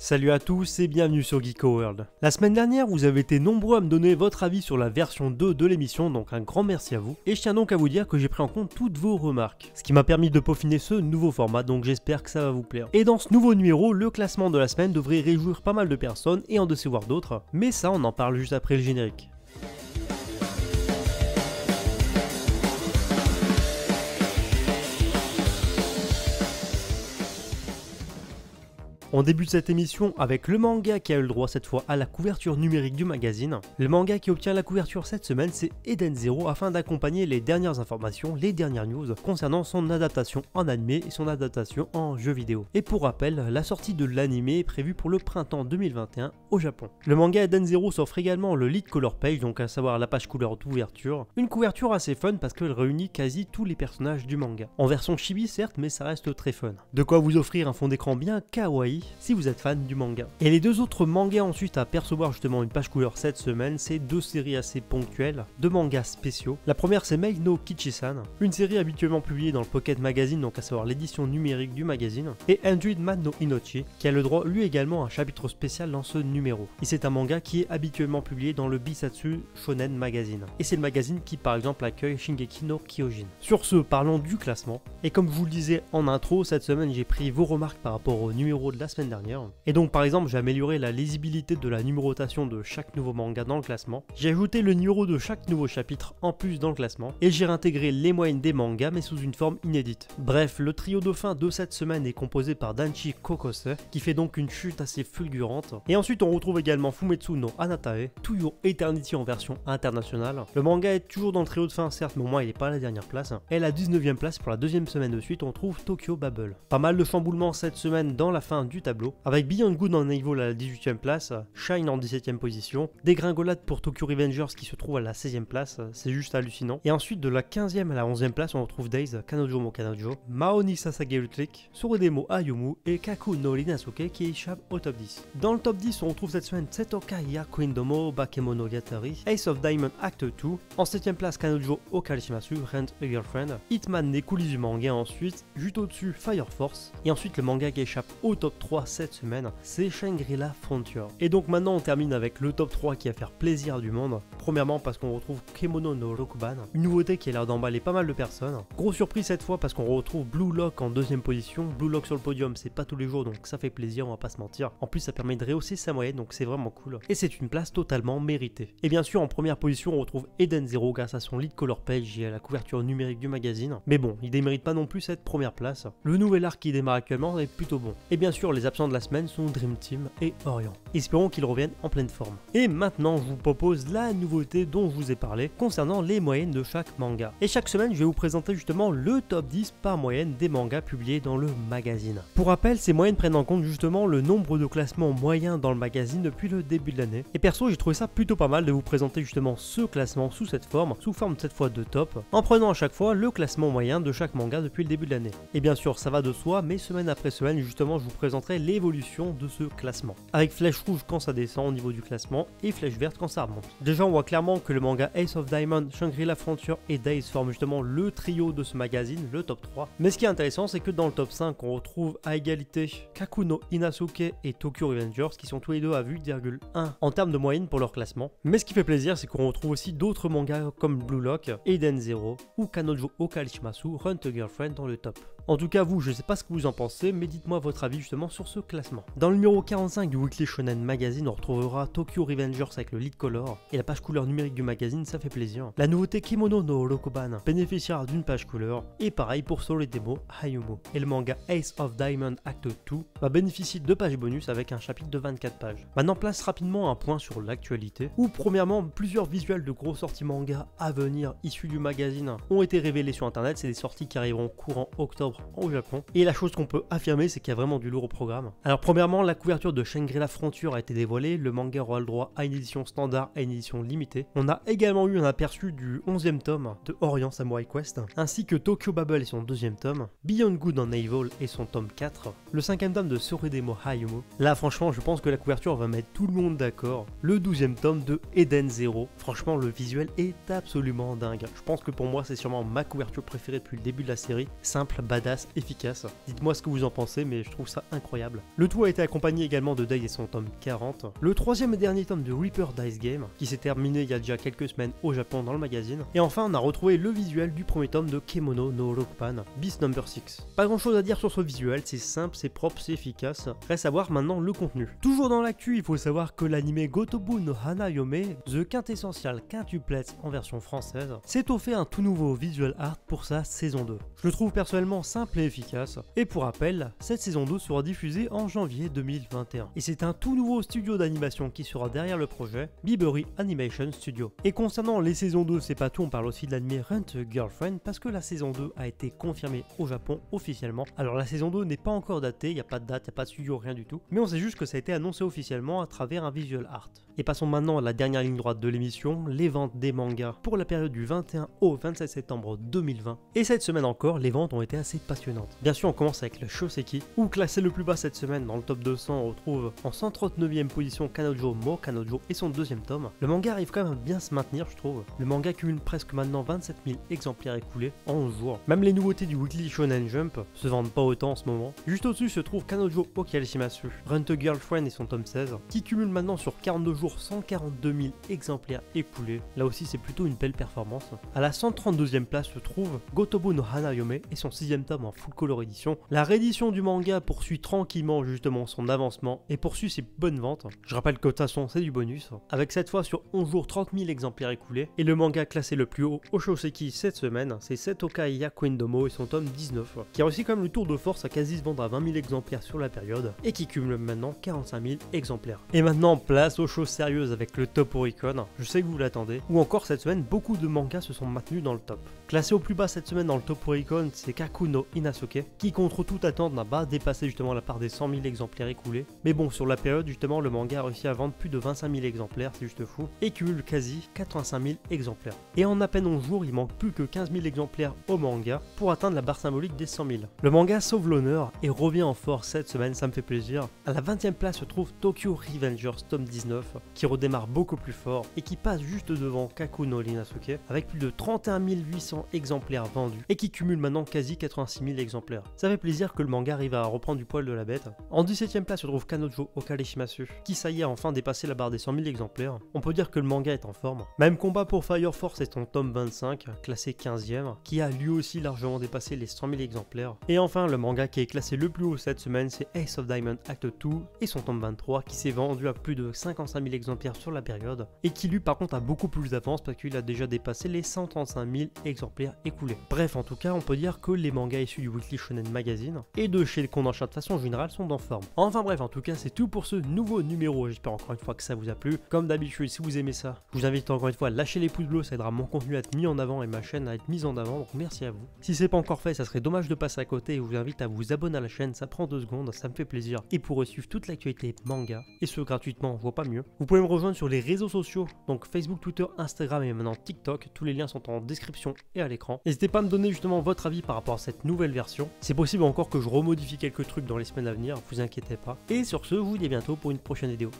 Salut à tous et bienvenue sur Geeko World. La semaine dernière, vous avez été nombreux à me donner votre avis sur la version 2 de l'émission, donc un grand merci à vous. Et je tiens donc à vous dire que j'ai pris en compte toutes vos remarques, ce qui m'a permis de peaufiner ce nouveau format, donc j'espère que ça va vous plaire. Et dans ce nouveau numéro, le classement de la semaine devrait réjouir pas mal de personnes et en décevoir d'autres, mais ça on en parle juste après le générique. On débute cette émission avec le manga qui a eu le droit cette fois à la couverture numérique du magazine. Le manga qui obtient la couverture cette semaine, c'est Eden Zero, afin d'accompagner les dernières informations, les dernières news concernant son adaptation en animé et son adaptation en jeu vidéo. Et pour rappel, la sortie de l'animé est prévue pour le printemps 2021 au Japon. Le manga Eden Zero s'offre également le lead color page, donc à savoir la page couleur d'ouverture. Une couverture assez fun parce qu'elle réunit quasi tous les personnages du manga. En version chibi certes, mais ça reste très fun. De quoi vous offrir un fond d'écran bien kawaii si vous êtes fan du manga. Et les deux autres mangas ensuite à percevoir justement une page couleur cette semaine, c'est deux séries assez ponctuelles, deux mangas spéciaux. La première c'est Mei no Kichi-san, une série habituellement publiée dans le Pocket Magazine, donc à savoir l'édition numérique du magazine, et Android Man no Inochi, qui a le droit lui également à un chapitre spécial dans ce numéro. Et c'est un manga qui est habituellement publié dans le Bisatsu Shonen Magazine. Et c'est le magazine qui par exemple accueille Shingeki no Kyojin. Sur ce, parlons du classement. Et comme je vous le disais en intro, cette semaine j'ai pris vos remarques par rapport au numéro de la semaine dernière. Et donc par exemple j'ai amélioré la lisibilité de la numérotation de chaque nouveau manga dans le classement, j'ai ajouté le numéro de chaque nouveau chapitre en plus dans le classement, et j'ai réintégré les moyennes des mangas mais sous une forme inédite. Bref, le trio de fin de cette semaine est composé par Danchi Kokose, qui fait donc une chute assez fulgurante, et ensuite on retrouve également Fumetsu no Anatae, To Your Eternity en version internationale. Le manga est toujours dans le trio de fin certes, mais au moins il n'est pas à la dernière place, et la 19e place pour la deuxième semaine de suite on trouve Tokyo Babble. Pas mal de chamboulements cette semaine dans la fin du tableau, avec Beyond Good en Evil à la 18e place, Shine en 17e position, dégringolade pour Tokyo Revengers qui se trouve à la 16e place, c'est juste hallucinant. Et ensuite de la 15e à la 11e place on retrouve Days, Kanojo mo Kanojo, Maoni Sasage Ultric, Suredemo Ayumu et Kaku no Rinasuke qui échappent au top 10. Dans le top 10 on retrouve cette semaine Setokai ya Koindomo Bakemonogatari, Ace of Diamond Act 2, en 7e place Kanojo Okarishimasu, Rent a Girlfriend, Hitman les coulisses du manga ensuite, juste au-dessus Fire Force, et ensuite le manga qui échappe au top 3 cette semaine, c'est Shangri-La Frontier. Et donc maintenant on termine avec le top 3 qui va faire plaisir du monde. Premièrement parce qu'on retrouve Kemono no Rokuban, une nouveauté qui a l'air d'emballer pas mal de personnes. Grosse surprise cette fois parce qu'on retrouve Blue Lock en deuxième position. Blue Lock sur le podium c'est pas tous les jours donc ça fait plaisir, on va pas se mentir. En plus ça permet de rehausser sa moyenne donc c'est vraiment cool. Et c'est une place totalement méritée. Et bien sûr en première position on retrouve Eden Zero grâce à son lead color page et à la couverture numérique du magazine. Mais bon, il démérite pas non plus cette première place. Le nouvel arc qui démarre actuellement est plutôt bon. Et bien sûr les absents de la semaine sont Dream Team et Orion. Espérons qu'ils reviennent en pleine forme. Et maintenant je vous propose la nouveauté dont je vous ai parlé concernant les moyennes de chaque manga. Et chaque semaine je vais vous présenter justement le top 10 par moyenne des mangas publiés dans le magazine. Pour rappel, ces moyennes prennent en compte justement le nombre de classements moyens dans le magazine depuis le début de l'année. Et perso j'ai trouvé ça plutôt pas mal de vous présenter justement ce classement sous cette forme, sous forme cette fois de top, en prenant à chaque fois le classement moyen de chaque manga depuis le début de l'année. Et bien sûr ça va de soi, mais semaine après semaine justement je vous présenterai l'évolution de ce classement, avec flèche rouge quand ça descend au niveau du classement et flèche verte quand ça remonte. Déjà on voit clairement que le manga Ace of Diamond, Shangri-La Frontier et Days forment justement le trio de ce magazine, le top 3. Mais ce qui est intéressant c'est que dans le top 5 on retrouve à égalité Kaku no Inasuke et Tokyo Revengers qui sont tous les deux à 8,1 en termes de moyenne pour leur classement. Mais ce qui fait plaisir c'est qu'on retrouve aussi d'autres mangas comme Blue Lock, Eden Zero ou Kanojo Okarishimasu, Rent a Girlfriend dans le top. En tout cas vous, je sais pas ce que vous en pensez, mais dites-moi votre avis justement sur ce classement. Dans le numéro 45 du Weekly Shonen Magazine, on retrouvera Tokyo Revengers avec le lead color et la page couleur numérique du magazine, ça fait plaisir. La nouveauté Kemono no Rokuban bénéficiera d'une page couleur, et pareil pour Suredemo Ayumu. Et le manga Ace of Diamond Act 2 va bénéficier de pages bonus avec un chapitre de 24 pages. Maintenant place rapidement un point sur l'actualité, où premièrement plusieurs visuels de gros sorties manga à venir issus du magazine ont été révélés sur internet, c'est des sorties qui arriveront courant octobre au Japon. Et la chose qu'on peut affirmer c'est qu'il y a vraiment du lourd au programme. Alors premièrement la couverture de Shangri-La Frontier a été dévoilée, le manga aura le droit à une édition standard et une édition limitée. On a également eu un aperçu du 11e tome de Orient Samurai Quest, ainsi que Tokyo Babble et son 2e tome, Beyond Good en Evil et son tome 4, le 5e tome de Suredemo Ayumu. Là franchement je pense que la couverture va mettre tout le monde d'accord. Le 12e tome de Eden Zero, franchement le visuel est absolument dingue. Je pense que pour moi c'est sûrement ma couverture préférée depuis le début de la série, simple, basique badass, efficace. Dites-moi ce que vous en pensez, mais je trouve ça incroyable. Le tout a été accompagné également de Day et son tome 40, le troisième et dernier tome de Reaper Dice Game, qui s'est terminé il y a déjà quelques semaines au Japon dans le magazine, et enfin on a retrouvé le visuel du premier tome de Kemono no Rokupan, Beast No. 6. Pas grand chose à dire sur ce visuel, c'est simple, c'est propre, c'est efficace, reste à voir maintenant le contenu. Toujours dans l'actu, il faut savoir que l'anime Gotobu no Hanayome, The Quintessential Quintuplet en version française, s'est offert un tout nouveau visual art pour sa saison 2. Je le trouve personnellement simple et efficace, et pour rappel, cette saison 2 sera diffusée en janvier 2021. Et c'est un tout nouveau studio d'animation qui sera derrière le projet, Bibury Animation Studio. Et concernant les saisons 2, c'est pas tout, on parle aussi de l'anime Rent a Girlfriend, parce que la saison 2 a été confirmée au Japon officiellement. Alors la saison 2 n'est pas encore datée, il n'y a pas de date, il n'y a pas de studio, rien du tout, mais on sait juste que ça a été annoncé officiellement à travers un visual art. Et passons maintenant à la dernière ligne droite de l'émission, les ventes des mangas pour la période du 21 au 27 septembre 2020. Et cette semaine encore, les ventes ont été assez passionnantes. Bien sûr, on commence avec le Shoseki, où classé le plus bas cette semaine dans le top 200, on retrouve en 139e position Kanojo Mo Kanojo et son deuxième tome. Le manga arrive quand même à bien se maintenir, je trouve. Le manga cumule presque maintenant 27 000 exemplaires écoulés en 11 jours. Même les nouveautés du Weekly Shonen Jump se vendent pas autant en ce moment. Juste au-dessus se trouve Kanojo Okialishimasu, Rent a Girlfriend et son tome 16, qui cumule maintenant sur 42 jours 142 000 exemplaires écoulés. Là aussi c'est plutôt une belle performance. À la 132e place se trouve Gotobu no Hanayome et son 6ème tome en full color édition. La réédition du manga poursuit tranquillement justement son avancement et poursuit ses bonnes ventes. Je rappelle que de toute façon c'est du bonus, avec cette fois sur 11 jours 30 000 exemplaires écoulés. Et le manga classé le plus haut au Shoseki cette semaine, c'est Setokai Yakuindomo et son tome 19, qui a réussi quand même le tour de force à quasi se vendre à 20 000 exemplaires sur la période et qui cumule maintenant 45 000 exemplaires. Et maintenant place aux choses sérieuses avec le top Oricon, je sais que vous l'attendez, ou encore cette semaine beaucoup de mangas se sont maintenus dans le top. Classé au plus bas cette semaine dans le top Oricon, c'est Kaku no Inasoke, qui contre toute attente n'a pas dépassé justement la part des 100 000 exemplaires écoulés. Mais bon, sur la période justement, le manga a réussi à vendre plus de 25 000 exemplaires, c'est juste fou, et cumule quasi 85 000 exemplaires. Et en à peine 11 jours, il manque plus que 15 000 exemplaires au manga pour atteindre la barre symbolique des 100 000. Le manga sauve l'honneur et revient en force cette semaine, ça me fait plaisir. À la 20e place se trouve Tokyo Revengers tome 19, qui redémarre beaucoup plus fort et qui passe juste devant Kaku no Inasoke avec plus de 31 800 exemplaires vendus et qui cumule maintenant quasi 86 000 exemplaires. Ça fait plaisir que le manga arrive à reprendre du poil de la bête. En 17e place se trouve Kanojo Okialishimasu, qui ça y est a enfin dépassé la barre des 100 000 exemplaires. On peut dire que le manga est en forme. Même combat pour Fire Force et son tome 25, classé 15e, qui a lui aussi largement dépassé les 100 000 exemplaires. Et enfin, le manga qui est classé le plus haut cette semaine, c'est Ace of Diamond Act 2 et son tome 23, qui s'est vendu à plus de 55 000 exemplaires sur la période, et qui lui par contre a beaucoup plus d'avance parce qu'il a déjà dépassé les 135 000 exemplaires écoulés. Bref, en tout cas, on peut dire que les mangas issus du Weekly Shonen Magazine et de chez Kodansha de façon générale sont en forme. Enfin bref, en tout cas, c'est tout pour ce nouveau numéro. J'espère encore une fois que ça vous a plu. Comme d'habitude, si vous aimez ça, je vous invite encore une fois à lâcher les pouces bleus, ça aidera mon contenu à être mis en avant et ma chaîne à être mise en avant, donc merci à vous. Si c'est pas encore fait, ça serait dommage de passer à côté et je vous invite à vous abonner à la chaîne, ça prend 2 secondes, ça me fait plaisir. Et pour suivre toute l'actualité manga, et ce gratuitement, je vois pas mieux, vous pouvez me rejoindre sur les réseaux sociaux, donc Facebook, Twitter, Instagram et maintenant TikTok, tous les liens sont en description et à l'écran. N'hésitez pas à me donner justement votre avis par rapport à cette nouvelle version. C'est possible encore que je remodifie quelques trucs dans les semaines à venir, vous inquiétez pas. Et sur ce, je vous dis à bientôt pour une prochaine vidéo.